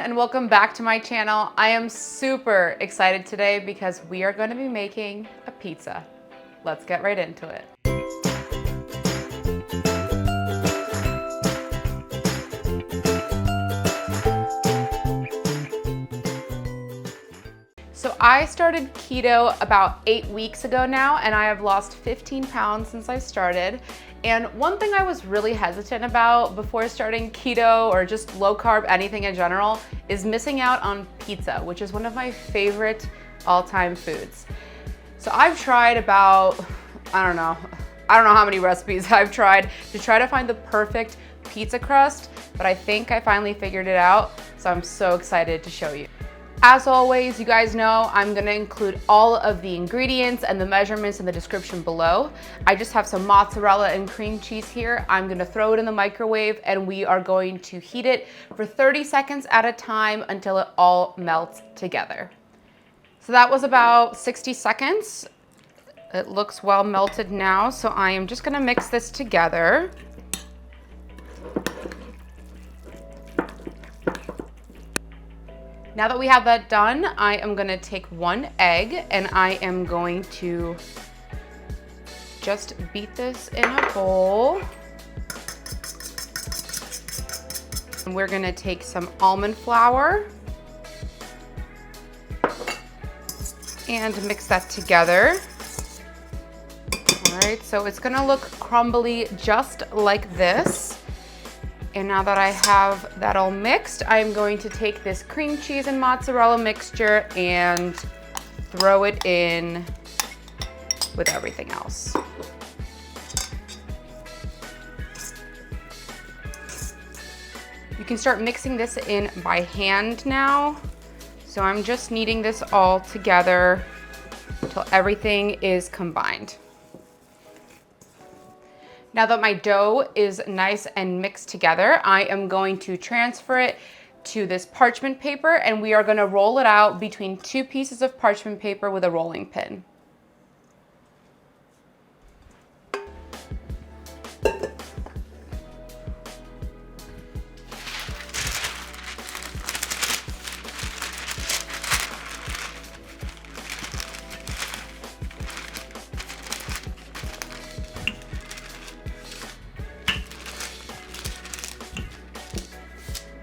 and welcome back to my channel. I am super excited today because we are going to be making a pizza. Let's get right into it. So I started keto about 8 weeks ago now, and I have lost 15 pounds since I started. And one thing I was really hesitant about before starting keto or just low carb, anything in general, is missing out on pizza, which is one of my favorite all-time foods. So I've tried about, I don't know how many recipes I've tried to try to find the perfect pizza crust, but I think I finally figured it out. So I'm so excited to show you. As always, you guys know I'm gonna include all of the ingredients and the measurements in the description below. I just have some mozzarella and cream cheese here. I'm gonna throw it in the microwave and we are going to heat it for 30 seconds at a time until it all melts together. So that was about 60 seconds. It looks well melted now, so I am just gonna mix this together. Now that we have that done, I am gonna take 1 egg and I am going to just beat this in a bowl. And we're gonna take some almond flour and mix that together. All right, so it's gonna look crumbly just like this. And now that I have that all mixed, I'm going to take this cream cheese and mozzarella mixture and throw it in with everything else. You can start mixing this in by hand now. So I'm just kneading this all together until everything is combined. Now that my dough is nice and mixed together, I am going to transfer it to this parchment paper and we are gonna roll it out between 2 pieces of parchment paper with a rolling pin.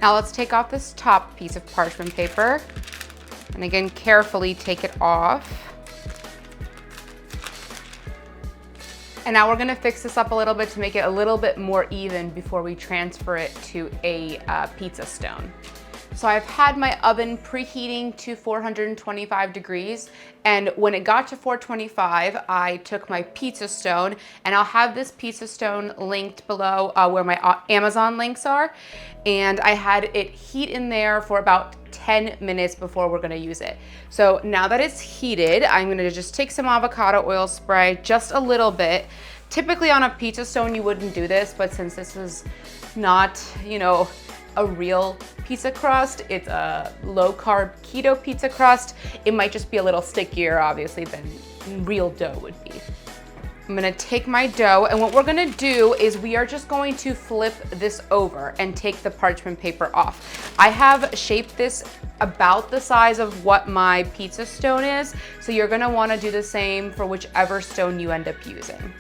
Now let's take off this top piece of parchment paper and again, carefully take it off. And now we're gonna fix this up a little bit to make it a little bit more even before we transfer it to a pizza stone. So I've had my oven preheating to 425 degrees, and when it got to 425, I took my pizza stone, and I'll have this pizza stone linked below where my Amazon links are, and I had it heat in there for about 10 minutes before we're gonna use it. So now that it's heated, I'm gonna just take some avocado oil spray, just a little bit. Typically on a pizza stone, you wouldn't do this, but since this is not, a real pizza crust, it's a low carb keto pizza crust, it might just be a little stickier, obviously, than real dough would be. I'm gonna take my dough, and what we're gonna do is we are just going to flip this over and take the parchment paper off. I have shaped this about the size of what my pizza stone is, so you're gonna wanna do the same for whichever stone you end up using.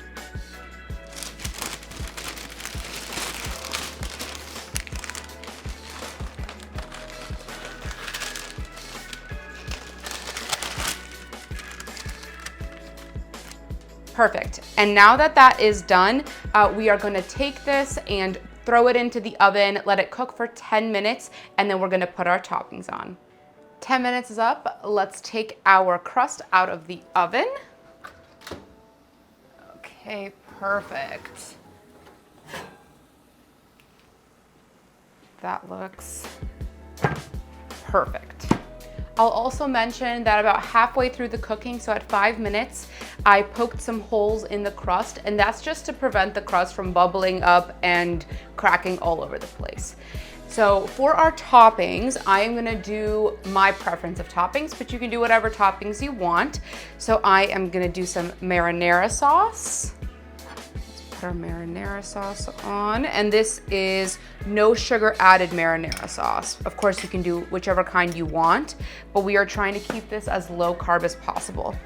Perfect. And now that that is done, we are gonna take this and throw it into the oven, let it cook for 10 minutes, and then we're gonna put our toppings on. 10 minutes is up. Let's take our crust out of the oven. Okay, perfect. That looks perfect. I'll also mention that about halfway through the cooking, so at 5 minutes, I poked some holes in the crust, and that's just to prevent the crust from bubbling up and cracking all over the place. So for our toppings, I am gonna do my preference of toppings, but you can do whatever toppings you want. So I am gonna do some marinara sauce. Let's put our marinara sauce on, and this is no sugar added marinara sauce. Of course, you can do whichever kind you want, but we are trying to keep this as low carb as possible.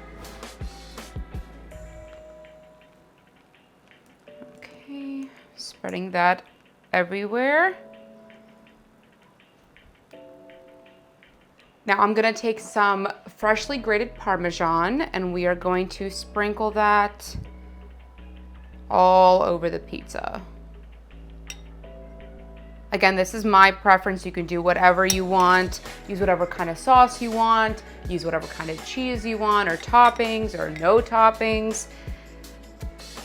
Okay, spreading that everywhere. Now I'm gonna take some freshly grated Parmesan and we are going to sprinkle that all over the pizza. Again, this is my preference. You can do whatever you want, use whatever kind of sauce you want, use whatever kind of cheese you want, or toppings or no toppings.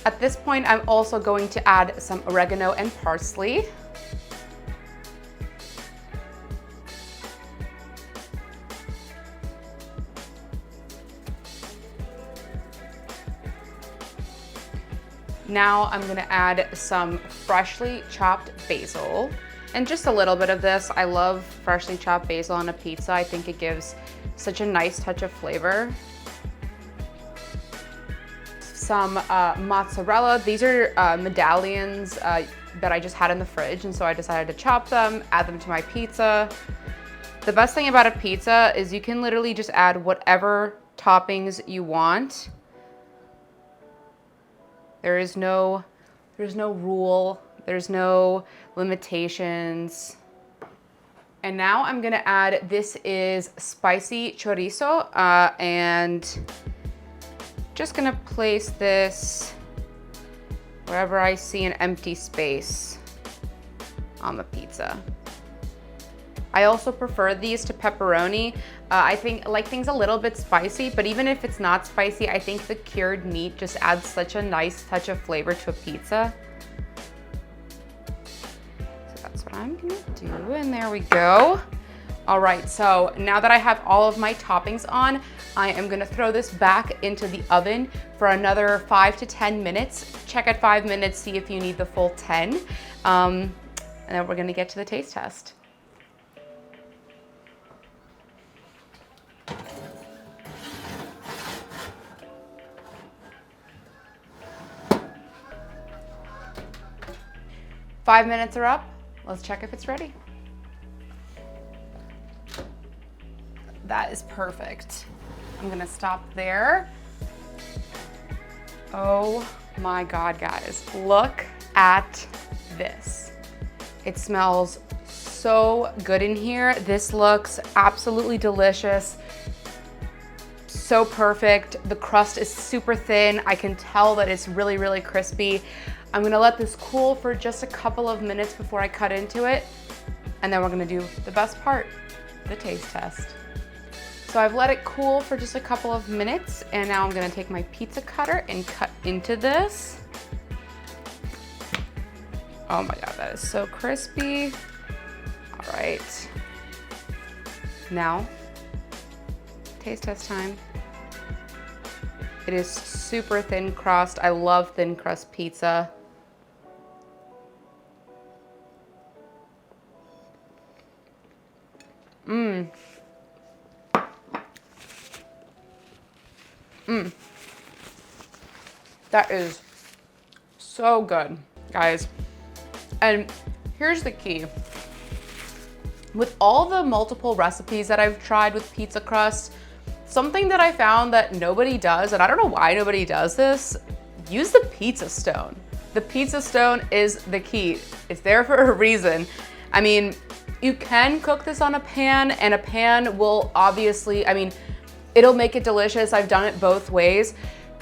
At this point, I'm also going to add some oregano and parsley. Now I'm gonna add some freshly chopped basil, and just a little bit of this. I love freshly chopped basil on a pizza. I think it gives such a nice touch of flavor. Some mozzarella. These are medallions that I just had in the fridge, and so I decided to chop them, add them to my pizza. The best thing about a pizza is you can literally just add whatever toppings you want. There's no rule, there's no limitations. And now I'm gonna add, this is spicy chorizo, and just gonna place this wherever I see an empty space on the pizza. I also prefer these to pepperoni. I think I like things a little bit spicy, but even if it's not spicy, I think the cured meat just adds such a nice touch of flavor to a pizza. So that's what I'm gonna do, and there we go. All right, so now that I have all of my toppings on, I am gonna throw this back into the oven for another 5 to 10 minutes. Check at 5 minutes, see if you need the full 10. And then we're gonna get to the taste test. Five minutes are up. Let's check if it's ready. That is perfect. I'm gonna stop there. Oh my God, guys, look at this. It smells so good in here. This looks absolutely delicious. So perfect. The crust is super thin. I can tell that it's really, really crispy. I'm gonna let this cool for just a couple of minutes before I cut into it. And then we're gonna do the best part, the taste test. So I've let it cool for just a couple of minutes, and now I'm gonna take my pizza cutter and cut into this. Oh my God, that is so crispy. All right. Now, taste test time. It is super thin crust. I love thin crust pizza. That is so good, guys. And here's the key. With all the multiple recipes that I've tried with pizza crust, something that I found that nobody does, and I don't know why nobody does this, use the pizza stone. The pizza stone is the key. It's there for a reason. I mean, you can cook this on a pan, and a pan will obviously, I mean, it'll make it delicious. I've done it both ways.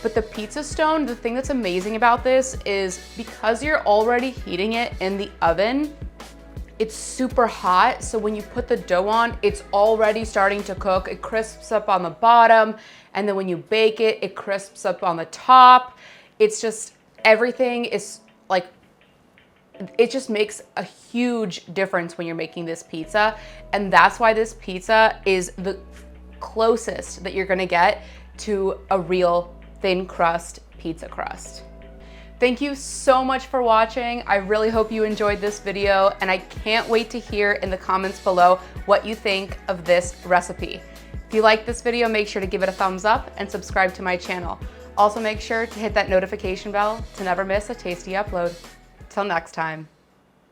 But the pizza stone, the thing that's amazing about this is because you're already heating it in the oven, it's super hot. So when you put the dough on, it's already starting to cook. It crisps up on the bottom. And then when you bake it, it crisps up on the top. It's just, everything is like, it just makes a huge difference when you're making this pizza. And that's why this pizza is the closest that you're gonna get to a real thin crust pizza crust. Thank you so much for watching. I really hope you enjoyed this video, and I can't wait to hear in the comments below what you think of this recipe. If you like this video, make sure to give it a thumbs up and subscribe to my channel. Also make sure to hit that notification bell to never miss a tasty upload. Till next time.